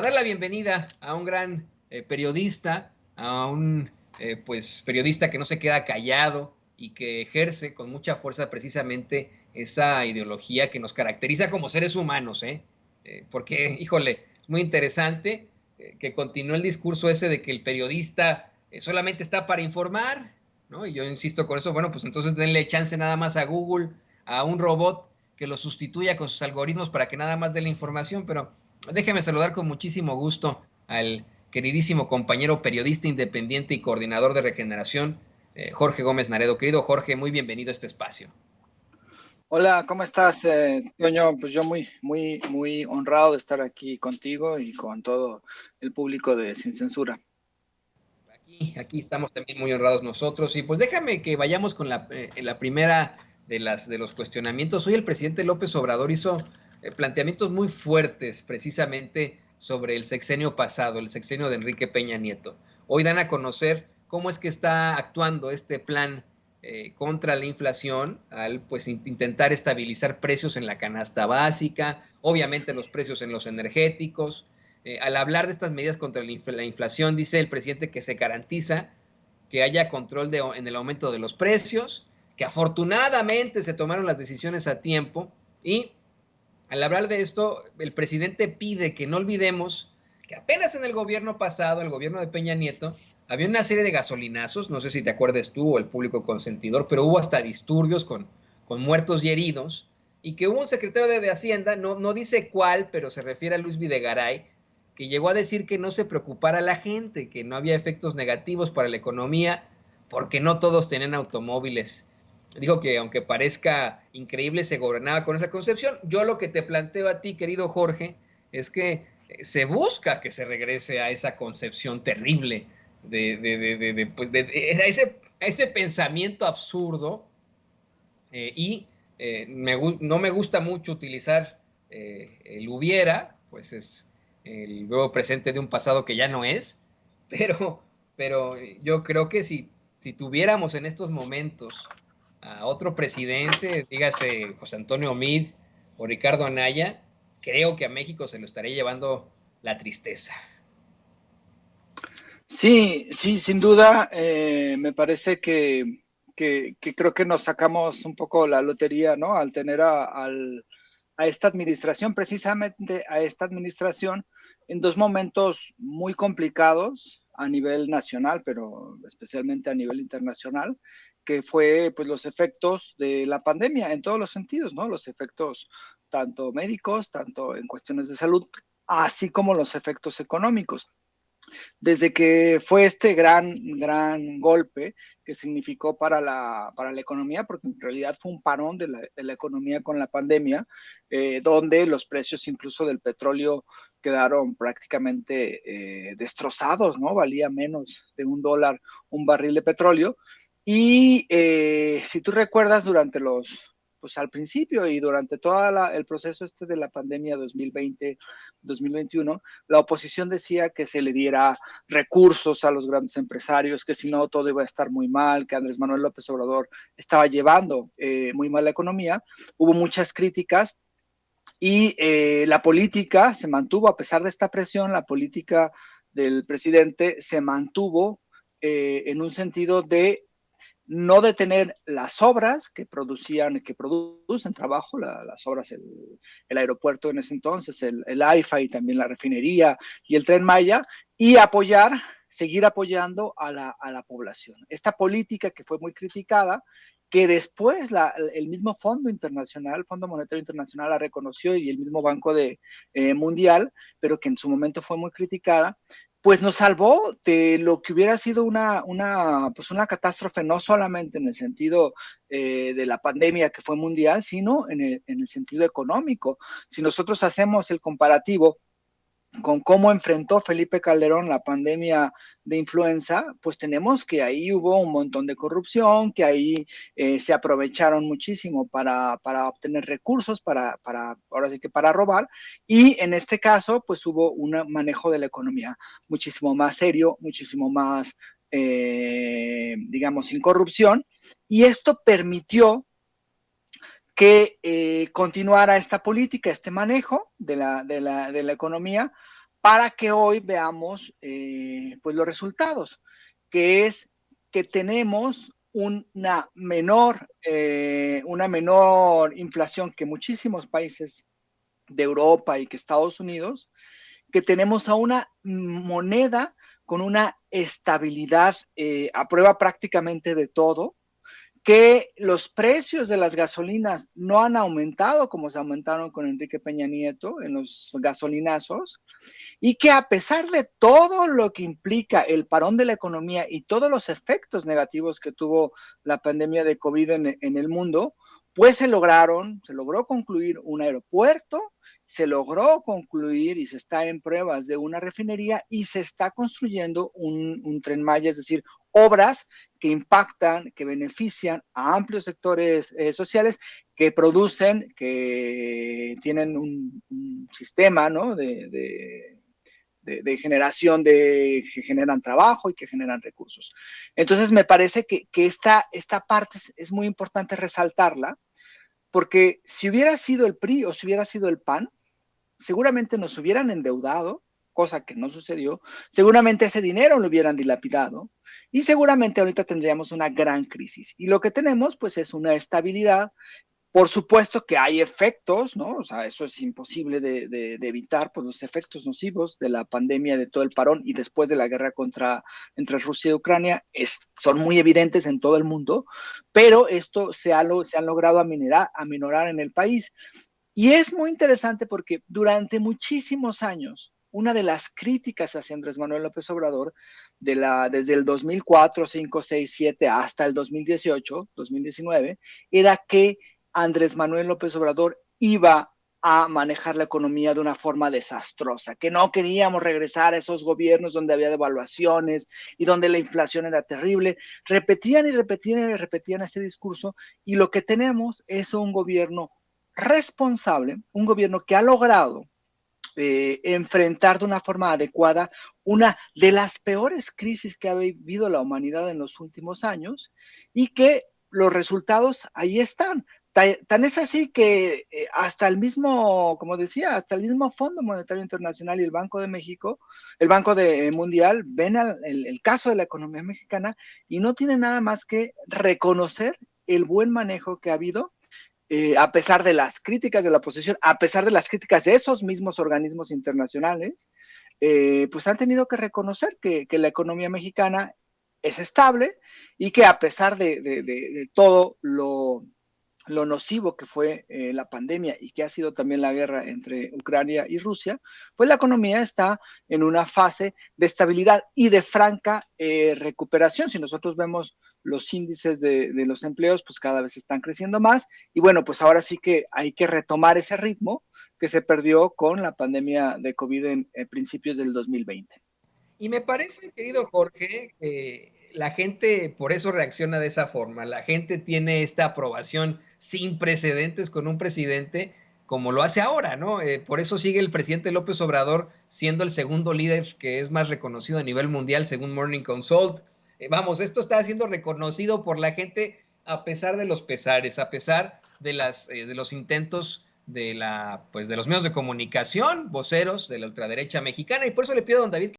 dar la bienvenida a un gran periodista, a un periodista que no se queda callado y que ejerce con mucha fuerza precisamente esa ideología que nos caracteriza como seres humanos, porque, híjole, es muy interesante que continúe el discurso ese de que el periodista solamente está para informar, ¿no? Y yo insisto con eso, bueno, pues entonces denle chance nada más a Google, a un robot que lo sustituya con sus algoritmos para que nada más dé la información, pero déjeme saludar con muchísimo gusto al queridísimo compañero periodista independiente y coordinador de Regeneración, Jorge Gómez Naredo. Querido Jorge, muy bienvenido a este espacio. Hola, ¿cómo estás, Toño? Pues yo muy honrado de estar aquí contigo y con todo el público de Sin Censura. Aquí estamos también muy honrados nosotros y pues déjame que vayamos con la primera de los cuestionamientos. Hoy el presidente López Obrador hizo planteamientos muy fuertes precisamente sobre el sexenio pasado, el sexenio de Enrique Peña Nieto. Hoy dan a conocer cómo es que está actuando este plan contra la inflación al pues intentar estabilizar precios en la canasta básica, obviamente los precios en los energéticos. Al hablar de estas medidas contra la inflación, dice el presidente que se garantiza que haya control en el aumento de los precios, que afortunadamente se tomaron las decisiones a tiempo y al hablar de esto, el presidente pide que no olvidemos que apenas en el gobierno pasado, el gobierno de Peña Nieto, había una serie de gasolinazos, no sé si te acuerdas tú o el público consentidor, pero hubo hasta disturbios con muertos y heridos, y que hubo un secretario de Hacienda, no dice cuál, pero se refiere a Luis Videgaray, que llegó a decir que no se preocupara la gente, que no había efectos negativos para la economía, porque no todos tenían automóviles. Dijo que aunque parezca increíble, se gobernaba con esa concepción. Yo lo que te planteo a ti, querido Jorge, es que se busca que se regrese a esa concepción terrible a ese pensamiento absurdo no me gusta mucho utilizar el hubiera, pues es el nuevo presente de un pasado que ya no es, pero, pero yo creo que si tuviéramos en estos momentos a otro presidente, dígase José Antonio Meade o Ricardo Anaya, creo que a México se lo estaría llevando la tristeza. Sí, sí, sin duda, me parece que creo que nos sacamos un poco la lotería, ¿no? Al tener a esta administración, precisamente a esta administración, en dos momentos muy complicados a nivel nacional, pero especialmente a nivel internacional, que fue pues los efectos de la pandemia en todos los sentidos, ¿no? Los efectos tanto médicos, tanto en cuestiones de salud, así como los efectos económicos. Desde que fue este gran golpe que significó para la economía, porque en realidad fue un parón de la economía con la pandemia, donde los precios incluso del petróleo quedaron prácticamente destrozados, ¿no? Valía menos de $1 un barril de petróleo. Y si tú recuerdas durante pues al principio y durante todo el proceso este de la pandemia 2020-2021, la oposición decía que se le diera recursos a los grandes empresarios, que si no todo iba a estar muy mal, que Andrés Manuel López Obrador estaba llevando muy mal la economía. Hubo muchas críticas y la política se mantuvo, a pesar de esta presión, la política del presidente se mantuvo en un sentido de no detener las obras que producen trabajo, las obras, el aeropuerto en ese entonces, el AIFA y también la refinería y el Tren Maya, y seguir apoyando a la población. Esta política que fue muy criticada, que después el mismo Fondo Internacional, Fondo Monetario Internacional la reconoció y el mismo Banco Mundial, pero que en su momento fue muy criticada, pues nos salvó de lo que hubiera sido pues una catástrofe, no solamente en el sentido de la pandemia que fue mundial, sino en el sentido económico. Si nosotros hacemos el comparativo con cómo enfrentó Felipe Calderón la pandemia de influenza, pues tenemos que ahí hubo un montón de corrupción, que ahí se aprovecharon muchísimo para obtener recursos, ahora sí que para robar, y en este caso, pues hubo un manejo de la economía muchísimo más serio, muchísimo más, digamos, sin corrupción, y esto permitió que continuara esta política, este manejo de la economía, para que hoy veamos pues los resultados, que es que tenemos una menor inflación que muchísimos países de Europa y que Estados Unidos, que tenemos a una moneda con una estabilidad a prueba prácticamente de todo, que los precios de las gasolinas no han aumentado como se aumentaron con Enrique Peña Nieto en los gasolinazos, y que a pesar de todo lo que implica el parón de la economía y todos los efectos negativos que tuvo la pandemia de COVID en el mundo, pues se logró concluir un aeropuerto, se logró concluir y se está en pruebas de una refinería y se está construyendo un tren Maya, es decir, obras que impactan, que benefician a amplios sectores sociales, que producen, que tienen un sistema, ¿no? De generación que generan trabajo y que generan recursos. Entonces, me parece que esta parte es muy importante resaltarla, porque si hubiera sido el PRI o si hubiera sido el PAN, seguramente nos hubieran endeudado, cosa que no sucedió, seguramente ese dinero lo hubieran dilapidado y seguramente ahorita tendríamos una gran crisis. Y lo que tenemos, pues, es una estabilidad. Por supuesto que hay efectos, ¿no? O sea, eso es imposible de evitar, pues los efectos nocivos de la pandemia, de todo el parón y después de la guerra entre Rusia y Ucrania son muy evidentes en todo el mundo, pero esto se han logrado aminorar en el país. Y es muy interesante porque durante muchísimos años, una de las críticas hacia Andrés Manuel López Obrador, desde el 2004, 5, 6, 7 hasta el 2018, 2019, era que Andrés Manuel López Obrador iba a manejar la economía de una forma desastrosa, que no queríamos regresar a esos gobiernos donde había devaluaciones y donde la inflación era terrible. Repetían y repetían y repetían ese discurso, y lo que tenemos es un gobierno responsable, un gobierno que ha logrado enfrentar de una forma adecuada una de las peores crisis que ha vivido la humanidad en los últimos años, y que los resultados ahí están. Tan es así que hasta el mismo, como decía, hasta el mismo Fondo Monetario Internacional y el Banco de México, el Banco Mundial, ven el caso de la economía mexicana y no tienen nada más que reconocer el buen manejo que ha habido, a pesar de las críticas de la oposición, a pesar de las críticas de esos mismos organismos internacionales, pues han tenido que reconocer que la economía mexicana es estable y que a pesar de todo lo nocivo que fue la pandemia y que ha sido también la guerra entre Ucrania y Rusia, pues la economía está en una fase de estabilidad y de franca recuperación. Si nosotros vemos los índices de los empleos, pues cada vez están creciendo más, y bueno, pues ahora sí que hay que retomar ese ritmo que se perdió con la pandemia de COVID en principios del 2020. Y me parece, querido Jorge, que la gente por eso reacciona de esa forma. La gente tiene esta aprobación sin precedentes con un presidente como lo hace ahora, ¿no? Por eso sigue el presidente López Obrador siendo el segundo líder que es más reconocido a nivel mundial según Morning Consult. Vamos, esto está siendo reconocido por la gente a pesar de los pesares, a pesar de los intentos de los medios de comunicación, voceros de la ultraderecha mexicana. Y por eso le pido a don David